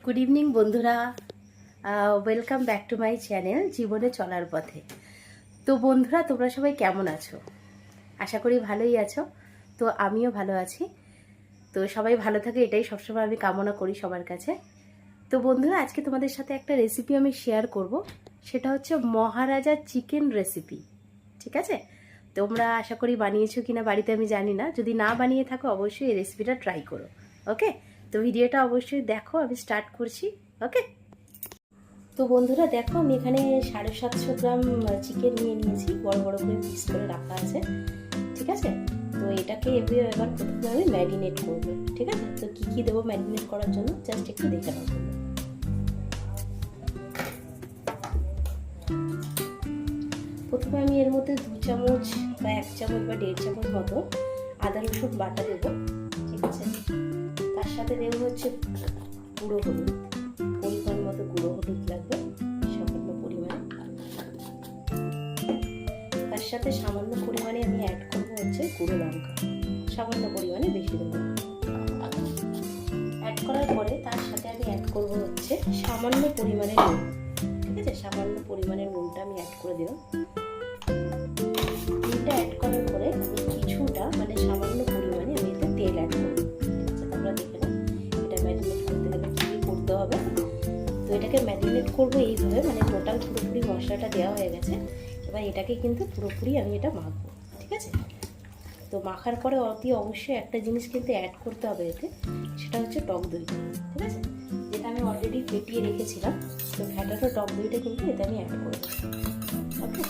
Good evening বন্ধুরা, welcome back to my channel জীবনে চলার পথে। তো বন্ধুরা, তোমরা সবাই কেমন আছো? আশা করি ভালোই আছো। তো আমিও ভালো আছি। তো সবাই ভালো থাকে, এটাই সবসময় আমি কামনা করি সবার কাছে। তো বন্ধুরা, আজকে তোমাদের সাথে একটা রেসিপি আমি শেয়ার করব। সেটা হচ্ছে মহারাজা চিকেন রেসিপি। ঠিক আছে? তোমরা আশা করি বানিয়েছো কিনা বাড়িতে আমি জানি না। যদি না বানিয়ে থাকো অবশ্যই এই রেসিপিটা ট্রাই করো। ওকে, তো ভিডিওটা অবশ্যই দেখো। আমি স্টার্ট করছি। ওকে, তো বন্ধুরা দেখো, আমি এখানে 750 গ্রাম চিকেন নিয়ে নিয়েছি। বড় বড় করে পিস করে রাখা আছে। ঠিক আছে? তো এটাকে এবার প্রথমে আমি ম্যারিনেট করব। ঠিক আছে? তো কি কি দেবো ম্যারিনেট করার জন্য জাস্ট একটু দেখে নাও। প্রথমে আমি এর মধ্যে 2 চামচ বা 1 চামচ বা 1.5 চামচ মতো আদা রসুন বাটা দেবো। ঠিক আছে? তার সাথে দেবো হচ্ছে গুঁড়ো হলুদ, পরিমাণ মতো গুঁড়ো হলুদ লাগবে, সামান্য পরিমাণে। তার সাথে সামান্য পরিমাণে আমি অ্যাড করবো হচ্ছে গুঁড়ো লঙ্কা, সামান্য পরিমাণে, বেশি দেবো। অ্যাড করার পরে তার সাথে আমি অ্যাড করবো হচ্ছে সামান্য পরিমাণে নুন। ঠিক আছে? সামান্য পরিমাণের নুনটা আমি অ্যাড করে দিলাম। নুনটা অ্যাড করার পরে আমি কিছুটা সামান্য পরিমাণে আমি এতে তেল অ্যাড করবো। তোমরা দেখে নাও এটা ম্যারিনেট করতে গেলে কী কী করতে হবে। তো এটাকে ম্যারিনেট করবো এইভাবে, টোটাল পুরোপুরি মশলাটা দেওয়া হয়ে গেছে। এবার এটাকে কিন্তু পুরোপুরি আমি এটা মাখবো। ঠিক আছে? তো মাখার পরে অবশ্যই একটা জিনিস কিন্তু অ্যাড করতে হবে এতে, সেটা হচ্ছে টক দই। ঠিক আছে? যেটা আমি অলরেডি ফেটিয়ে রেখেছিলাম। তো ফ্যাটানো টক দইটা কিন্তু এতে আমি অ্যাড করবো। ওকে,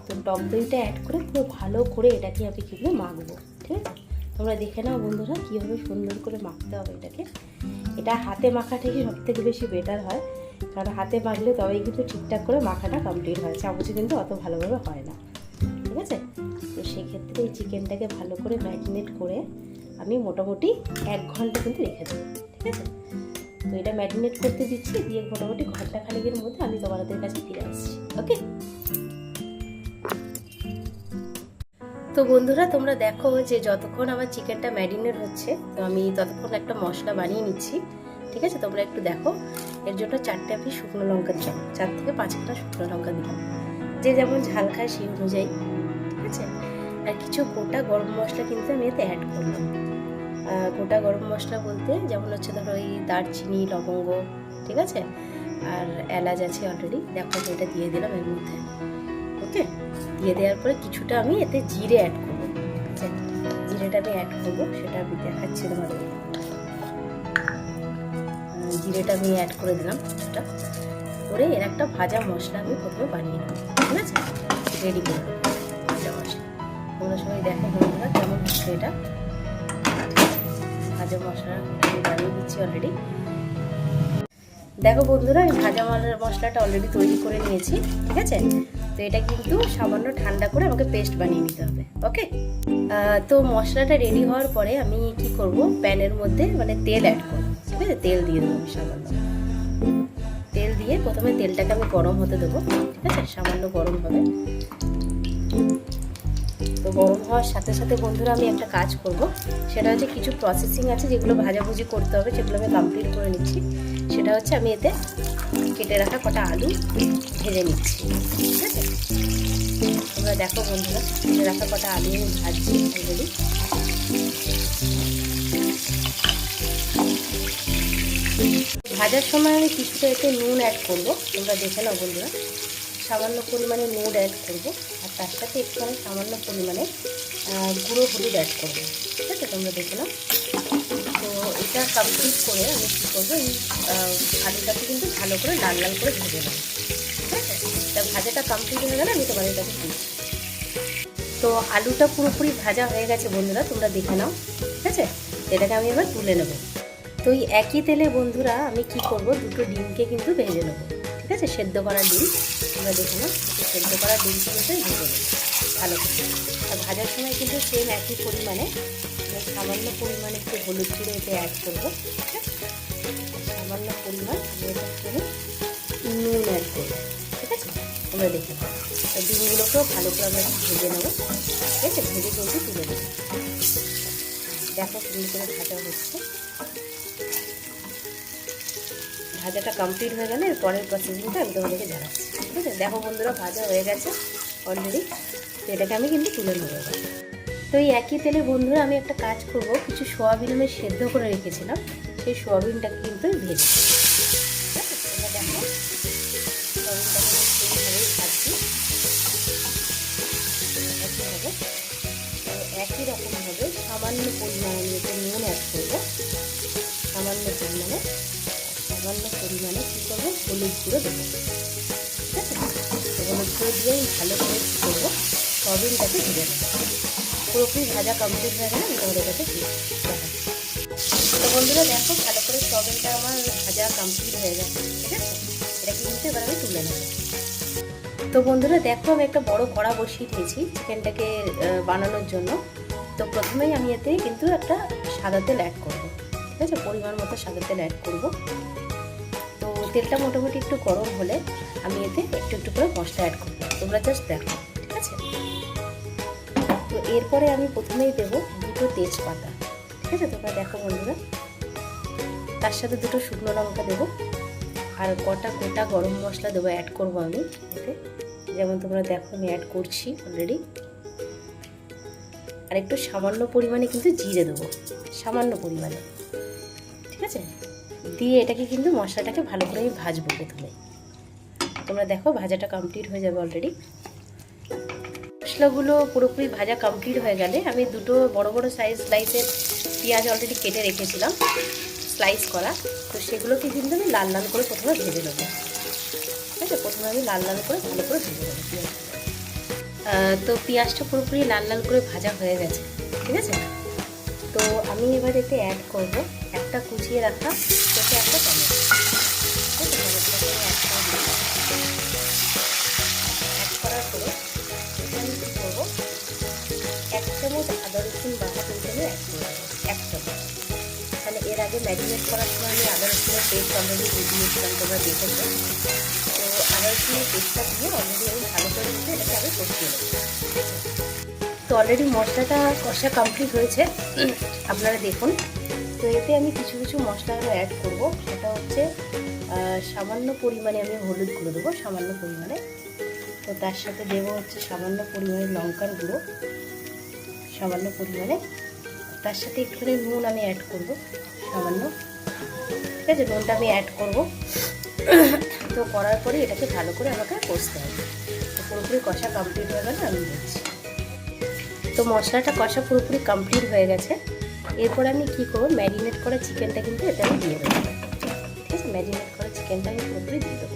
তো টক দইটা অ্যাড করে পুরো ভালো করে এটাকে আমি কিন্তু মাখবো। ঠিক আছে? তোমরা দেখে নাও বন্ধুরা কীভাবে সুন্দর করে মাখতে হবে এটাকে। এটা হাতে মাখাটাই সবথেকে বেশি বেটার হয়, কারণ হাতে মাখলে তবেই কিন্তু ঠিকঠাক করে মাখাটা কমপ্লিট হয়। চামচে কিন্তু অত ভালোভাবে হয় না। ঠিক আছে? তো সেক্ষেত্রে এই চিকেনটাকে ভালো করে ম্যারিনেট করে আমি মোটামুটি 1 ঘন্টা কিন্তু রেখে দেবো। ঠিক আছে? তো এটা ম্যারিনেট করতে দিচ্ছি, দিয়ে মোটামুটি ঘন্টা খানেকের মধ্যে আমি তোমাদের কাছে ফিরে আসছি। ওকে, তো বন্ধুরা তোমরা দেখো যে যতক্ষণ আমার চিকেনটা ম্যারিনেট হচ্ছে, তো আমি ততক্ষণ একটা মশলা বানিয়ে নিচ্ছি। ঠিক আছে? তোমরা একটু দেখো। এর জন্য 4টে আমি শুকনো লঙ্কা দিলাম, 4 থেকে 5টা শুকনো লঙ্কা দিলাম, যে যেমন ঝাল খায় সেই অনুযায়ী। ঠিক আছে? আর কিছু গোটা গরম মশলা কিন্তু আমি এতে অ্যাড করলাম। গোটা গরম মশলা বলতে যেমন হচ্ছে ধরো এই দারচিনি, লবঙ্গ, ঠিক আছে, আর এলাচ আছে অলরেডি। দেখো এটা দিয়ে দিলাম এর মধ্যে। ওকে, দিয়ে দেওয়ার পরে কিছুটা আমি এতে জিরে অ্যাড করবো। ঠিক আছে? জিরেটা আমি অ্যাড করবো, সেটা আমি দেখাচ্ছি তোমাদের। জিরেটা আমি অ্যাড করে দিলাম কিছুটা করে। এর একটা ভাজা মশলা আমি প্রথমে বানিয়ে নেব। ঠিক আছে? রেডি করে নেব ভাজা মশলা। তোমরা সবাই দেখো বন্ধুরা কেমন হচ্ছে এটা। ভাজা মশলা আমি বানিয়ে দিচ্ছি অলরেডি। দেখো বন্ধুরা, আমি ভাজা মশলাটা অলরেডি তৈরি করে নিয়েছি। ঠিক আছে? তো এটা কিন্তু সামান্য ঠান্ডা করে আমাকে পেস্ট বানিয়ে নিতে হবে। ওকে, তো মশলাটা রেডি হওয়ার পরে আমি কি করব, প্যানের মধ্যে তেল অ্যাড করব। ঠিক আছে? তেল দিয়ে দেবো সামান্য। তেল দিয়ে প্রথমে তেলটাকে আমি গরম হতে দেবো। ঠিক আছে? সামান্য গরম হবে। তো গরম হওয়ার সাথে সাথে বন্ধুরা আমি একটা কাজ করব, সেটা হচ্ছে কিছু প্রসেসিং আছে যেগুলো ভাজাভুজি করতে হবে, সেগুলো আমি কমপ্লিট করে নিচ্ছি। সেটা হচ্ছে আমি এতে কেটে রাখা কটা আলু ভেজে নিচ্ছি। ঠিক আছে? তোমরা দেখো বন্ধুরা, কেটে রাখা কটা আলু আমি ভাজছি অলরেডি। ভাজার সময় আমি কিছুটা এতে নুন অ্যাড করবো। তোমরা দেখে নাও বন্ধুরা, সামান্য পরিমাণে নুন অ্যাড করবো, আর তার সাথে একটু সামান্য পরিমাণে গুঁড়ো হলুদ অ্যাড করবো। ঠিক আছে? তোমরা দেখে নাও। তো এটা কমপ্লিট করে আমি কী করবো, এই আলুটাকে কিন্তু ভালো করে লাল লাল করে ভেজে নেবো। ঠিক আছে? তা ভাজাটা কমপ্লিট হয়ে গেলে আমি তোমাদের কাছে দিচ্ছি। তো আলুটা পুরোপুরি ভাজা হয়ে গেছে বন্ধুরা, তোমরা দেখে নাও। ঠিক আছে? এটাকে আমি এবার তুলে নেবো। তো এই একই তেলে বন্ধুরা আমি কি করব, 2টো ডিমকে কিন্তু ভেজে নেবো। ঠিক আছে? সেদ্ধ করা ডিম, তোমরা দেখে নাও। সেদ্ধ করা ডিমকে কিন্তু ভেজে নেবো ভালো করে। আর ভাজার সময় কিন্তু সেম একই পরিমাণে সামান্য পরিমাণে একটু হলুদ গুঁড়ো এতে অ্যাড করবো। ঠিক আছে? সামান্য পরিমাণ আমি এটা করে নুন অ্যাড করবো। ঠিক আছে? তোমরা দেখে নাও। তো ডিমগুলোকেও ভালো করে আমরা ভেজে নেবো। ঠিক আছে? ভেজে কিন্তু তুলে নেবো। দেখো সুন্দর করে ভাজা হচ্ছে। ভাজাটা কমপ্লিট হয়ে গেলে পরের প্রসেসিংটা আমি তোমাদেরকে জানাচ্ছি। ঠিক আছে, দেখো বন্ধুরা ভাজা হয়ে গেছে অলরেডি। তো এটাকে আমি কিন্তু তুলে নেবো। তো এই একই তেলে বন্ধুরা আমি একটা কাজ করব, কিছু সোয়াবিন আমি সেদ্ধ করে রেখেছিলাম, সেই সোয়াবিনটাকে কিন্তু ভেজে দেখো সোয়াবিনটাকে সেইভাবেই ভাজছি একইভাবে। একই রকমভাবে সামান্য পরিমাণে আমি এতে নুন অ্যাড করবো, সামান্য পরিমাণে কী করবো, হলুদ গুঁড়ো দেবো। ঠিক আছে, হলুদ গুঁড়ো দিয়ে আমি ভালো করে কী করবো, সোয়াবিনটাকে ভেজে নেবো। পুরোপুরি ভাজা কমপ্লিট হয়ে গেলে আমি তোমাদের কাছে দেখাচ্ছি। তো বন্ধুরা দেখো ভালো করে সোয়াবিনটা আমার ভাজা কমপ্লিট হয়ে গেছে। ঠিক আছে, এটা কিন্তু এবার আমি তুলে নেব। তো বন্ধুরা দেখো আমি একটা বড় কড়া বসিয়ে দিয়েছি চিকেনটাকে বানানোর জন্য। তো প্রথমেই আমি এতে কিন্তু একটা সাদা তেল অ্যাড করবো। ঠিক আছে, পরিমাণ মতো সাদা তেল অ্যাড করবো। তো তেলটা মোটামুটি একটু গরম হলে আমি এতে একটু একটু করে মশলা অ্যাড করবো, তোমরা জাস্ট দেখো। ঠিক আছে, তো এরপরে আমি প্রথমেই দেবো 2টো তেজপাতা। ঠিক আছে, তোমরা দেখো বন্ধুরা, তার সাথে 2টো শুকনো লঙ্কা দেবো, আর গোটা গরম মশলা দেবো, অ্যাড করবো আমি এতে। যেমন তোমরা দেখো আমি অ্যাড করছি অলরেডি। আর একটু সামান্য পরিমাণে কিন্তু জিরে দেবো, সামান্য পরিমাণে। ঠিক আছে, দিয়ে এটাকে কিন্তু মশলাটাকে ভালো করে আমি ভাজবো প্রথমে। তোমরা দেখো ভাজাটা কমপ্লিট হয়ে যাবে অলরেডি। মশলাগুলো পুরোপুরি ভাজা কমপ্লিট হয়ে গেলে আমি 2টো বড় বড় স্লাইসের পেঁয়াজ অলরেডি কেটে রেখেছিলাম স্লাইস করা। তো সেগুলোকে কিন্তু আমি লাল লাল করে প্রথমে ভেজে নেবো। ঠিক আছে, প্রথমে আমি লাল লাল করে ভালো করে ভেজে নেবো পেঁয়াজ। তো পেঁয়াজটা পুরোপুরি লাল লাল করে ভাজা হয়ে গেছে। ঠিক আছে, তো আমি এবার এতে অ্যাড করবো একটা কুচিয়ে রাখা ছোটো একটা টমেটো। ঠিক আছে, টমেটোটাকে আমি অ্যাড করে দিই। অ্যাড করার পরে আমি কী করবো, 1 চামচ আদা রসুন বাটা কিন্তু আমি অ্যাড করে দেবো, 1 চামচ। মানে এর আগে ম্যারিনেট করার সময় আমি আদা রসুনের পেস্ট অলরেডি দিয়ে দিয়েছিলাম, তোমরা দেখেছো। তো আদা রসুনের পেস্টটা দিয়ে অলরেডি আমি ভালো করে দিতে এটাকে আমি কষিয়ে নেবো। তো অলরেডি মশলাটা কষা কমপ্লিট হয়েছে, আপনারা দেখুন। তো এতে আমি কিছু কিছু মশলা আরও অ্যাড করবো, সেটা হচ্ছে সামান্য পরিমাণে আমি হলুদ গুঁড়ো দেবো, সামান্য পরিমাণে। তো তার সাথে দেবো হচ্ছে সামান্য পরিমাণে লঙ্কার গুঁড়ো, সামান্য পরিমাণে। তার সাথে একটুখানি নুন আমি অ্যাড করবো সামান্য। ঠিক আছে, নুনটা আমি অ্যাড করবো। তো করার পরে এটাকে ভালো করে আমাকে কষতে হবে। তো পুরোপুরি কষা কমপ্লিট হয়ে গেলে আমি দিচ্ছি। তো মশলাটা কষা পুরোপুরি কমপ্লিট হয়ে গেছে। এরপর আমি কী করবো, ম্যারিনেট করা চিকেনটা কিন্তু এতে আমি দিয়ে দেবো। ঠিক আছে, ম্যারিনেট করা চিকেনটা আমি পুরোপুরি দিয়ে দেবো,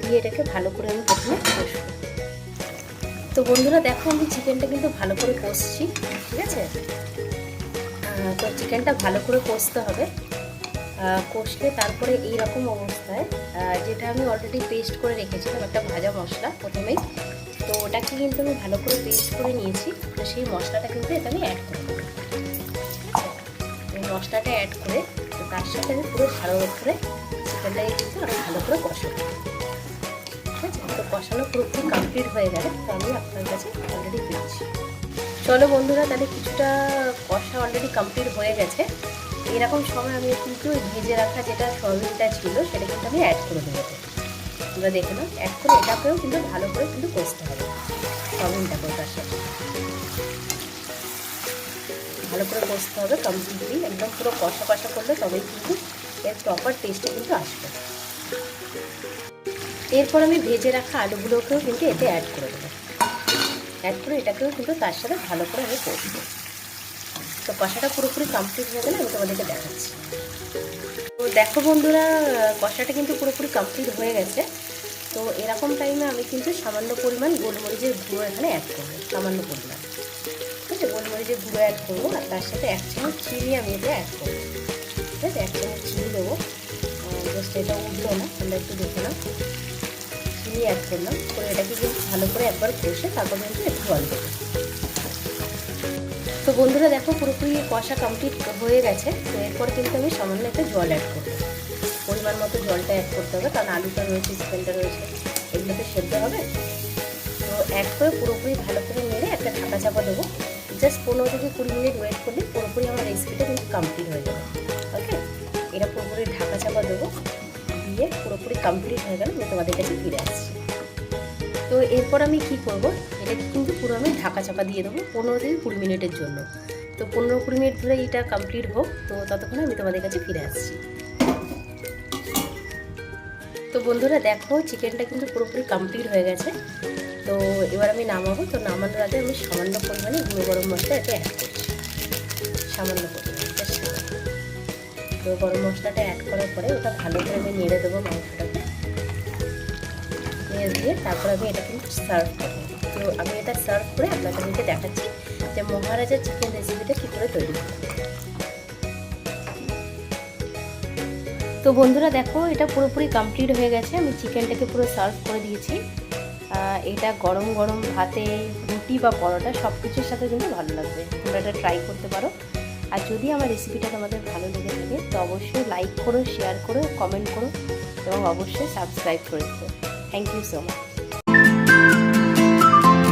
দিয়ে এটাকে ভালো করে আমি প্রথমে কষবো। তো বন্ধুরা দেখো আমি চিকেনটা কিন্তু ভালো করে কষছি। ঠিক আছে, তো চিকেনটা ভালো করে কষতে হবে। কষলে তারপরে এইরকম অবস্থায় যেটা আমি অলরেডি পেস্ট করে রেখেছিলাম একটা ভাজা মশলা প্রথমেই, তো ওটাকে কিন্তু আমি ভালো করে পেস্ট করে নিয়েছি। তো সেই মশলাটা কিন্তু এটা আমি অ্যাড করে দেবো। এই মশলাটা অ্যাড করে তো তার সাথে আমি পুরো ভালো করে চিকেনটাকে কিন্তু আরও ভালো করে কষাবো। ঠিক আছে, তো কষানো পুরোপুরি কমপ্লিট হয়ে গেলে তো আমি আপনার কাছে অলরেডি পেয়েছি। চলো বন্ধুরা, তাহলে কিছুটা কষা অলরেডি কমপ্লিট হয়ে গেছে। এরকম সময় আমি কিন্তু ভেজে রাখা যেটা সোয়াবিনটা ছিল সেটা কিন্তু আমি অ্যাড করে দেবো। তোমরা দেখে নাও, অ্যাড করে এটাকেও কিন্তু ভালো করে কিন্তু কষতে হবে, সোয়াবিনটাকেও তার সাথে ভালো করে কষতে হবে কমপ্লিটলি। একদম পুরো কষা কষা করলে তবেই কিন্তু এর প্রপার টেস্টে কিন্তু আসবে। এরপর আমি ভেজে রাখা আলুগুলোকেও কিন্তু এতে অ্যাড করে দেবো। অ্যাড করে এটাকেও কিন্তু তার সাথে ভালো করে আমি কষবো। তো কষাটা পুরোপুরি কমপ্লিট হয়ে গেলে আমি তোমাদেরকে দেখাচ্ছি। তো দেখো বন্ধুরা, কষাটা কিন্তু পুরোপুরি কমপ্লিট হয়ে গেছে। তো এরকম টাইমে আমি কিন্তু সামান্য পরিমাণ গোলমরিচের গুঁড়ো এখানে অ্যাড করবো, সামান্য পরিমাণ। ঠিক আছে, গোলমরিচের গুঁড়ো অ্যাড করবো, আর তার সাথে 1 চামচ চিনি আমি এতে অ্যাড করবো। ঠিক আছে, 1 চামচ চিনি দেবো। জাস্ট এটা উঠলো না, তোমরা একটু দেখে নাও। চিনি অ্যাড করলাম, করে এটাকে কিন্তু ভালো করে একবার কষে তারপর কিন্তু একটু জল দেবো। তো বন্ধুরা দেখো পুরোপুরি কষা কমপ্লিট হয়ে গেছে। তো এরপর কিন্তু আমি সামান্য একটা জল অ্যাড করবো, পরিমাণ মতো জলটা অ্যাড করতে হবে, কারণ আলুটা রয়েছে, চিকেনটা রয়েছে, এগুলোতে সেদ্ধ হবে। তো অ্যাড করে পুরোপুরি ভালো করে নেড়ে একটা ঢাকা চাপা দেবো। জাস্ট 15 থেকে 20 মিনিট ওয়েট করলে পুরোপুরি আমার রেসিপিটা কিন্তু কমপ্লিট হয়ে যাবে। ওকে, এটা পুরোপুরি ঢাকা চাপা দেবো। দিয়ে পুরোপুরি কমপ্লিট হয়ে গেল, আমি তোমাদের কাছে ফিরে আসছি। তো এরপর আমি কি করব, এটাকে কিন্তু পুরো আমি ঢাকা চাপা দিয়ে দেবো 15 থেকে 20 মিনিটের জন্য। তো 15-20 মিনিট ধরে এটা কমপ্লিট হোক, তো ততক্ষণে আমি তোমাদের কাছে ফিরে আসছি। তো বন্ধুরা দেখো, চিকেনটা কিন্তু পুরোপুরি কমপ্লিট হয়ে গেছে। তো এবার আমি নামাবো। তো নামানোর আগে আমি সামান্য পরিমাণে গুঁড়ো গরম মশলা এতে অ্যাড করছি, সামান্য পরিমাণে। তো গরম মশলাটা অ্যাড করার পরে ওটা ভালো করে আমি নেড়ে দেবো মাংসটাকে, নেড়ে দিয়ে তারপর আমি এটা কিন্তু সার্ভ করবো। তো আমি এটা সার্ভ করে আপনাদেরকে দেখাচ্ছি যে মহারাজা চিকেন রেসিপিটা কী করে তৈরি করবো। তো বন্ধুরা দেখো, এটা পুরোপুরি কমপ্লিট হয়ে গেছে। আমি চিকেনটাকে পুরো সার্ভ করে দিয়েছি। এটা গরম গরম ভাতে, রুটি বা পরোটা সব কিছুর সাথে কিন্তু ভালো লাগবে। তোমরা এটা ট্রাই করতে পারো। আর যদি আমার রেসিপিটা তোমাদের ভালো লেগে থাকে তো অবশ্যই লাইক করো, শেয়ার করো, কমেন্ট করো এবং অবশ্যই সাবস্ক্রাইব করে দিও। Thank you so much.